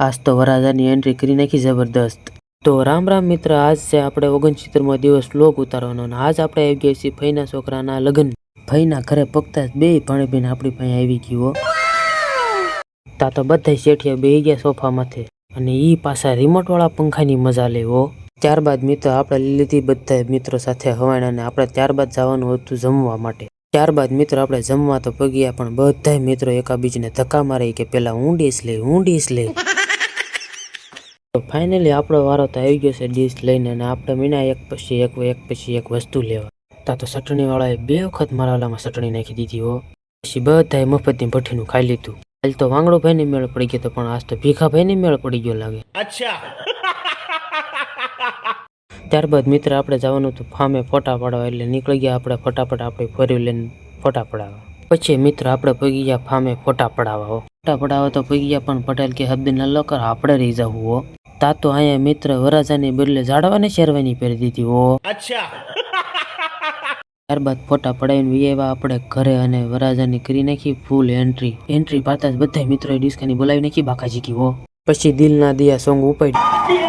આજ તો વરરાજાની એન્ટ્રી કરી નાખી જબરદસ્ત। તો રામ રામ મિત્ર, આજ છે આપણે 69મો દિવસ વ્લોગ ઉતારવાનો અને આજ આપણે આવી ગયા છીએ ફઈના છોકરાના લગ્ન। ફઈના ઘરે પગતા બે ભાણે બેન આપણી પાસે આવી ગયો। તા તો બધા શેઠિયા બેહી ગયા સોફા માથે અને ઈ પાછા રિમોટ વાળા પંખાની મજા લેવો। ત્યારબાદ મિત્ર આપણે લીધી બધા મિત્રો સાથે હવાણ અને આપણે ત્યારબાદ જવાનું હતું જમવા માટે। ત્યારબાદ મિત્રો આપણે જમવા તો પગ્યા પણ બધા મિત્રો એકાબીજીને ધક્કા મારે કે પેલા હું ડીશ લે। તો ફાઇનલી આપણો વારો તો આવી ગયો છે ડીશ લઈને અને આપણે મીના એક પછી એક વસ્તુ લેવા। તા તો ચટણી વાળાએ 2 વખત મારા વાલામાં ચટણી નાખી દીધી હો। પછી બધાએ મફતની ભઠ્ઠીનું ખાઈ લીધું। હાલ તો વાંગડો ભાઈને મેળ પડી ગયો તો પણ આજ તો ભીખા ભાઈને મેળ પડી ગયો લાગે। અચ્છા। ત્યારબાદ મિત્ર આપણે જવાનું હતું ફામે ફોટા પાડવા, એટલે નીકળી ગયા આપણે ફટાફટ આપણે ફરી લઈને ફોટા પડાવવા। પછી મિત્ર આપણે પગી ગયા ફામે ફોટા પડાવવા હો। ફોટા પડાવવા તો પગી ગયા પણ પટેલ કે હબ્દ ન કર આપણે રહી જવું હો। તા તો અહીંયા મિત્ર વરાજાની બદલે ઝાડવાને શેરવાની પહેરી દીધી હો। અચ્છા। ત્યારબાદ ફોટા પડાવીને વિયેવા આપણે ઘરે અને વરાજાની કરી નાખી ફૂલ એન્ટ્રી પાતા જ બધા મિત્રોએ ડિસ્કાની બોલાવી નાખી બાકાજી કી હો। પછી દિલ ના દિયા સોંગ ઉપાડી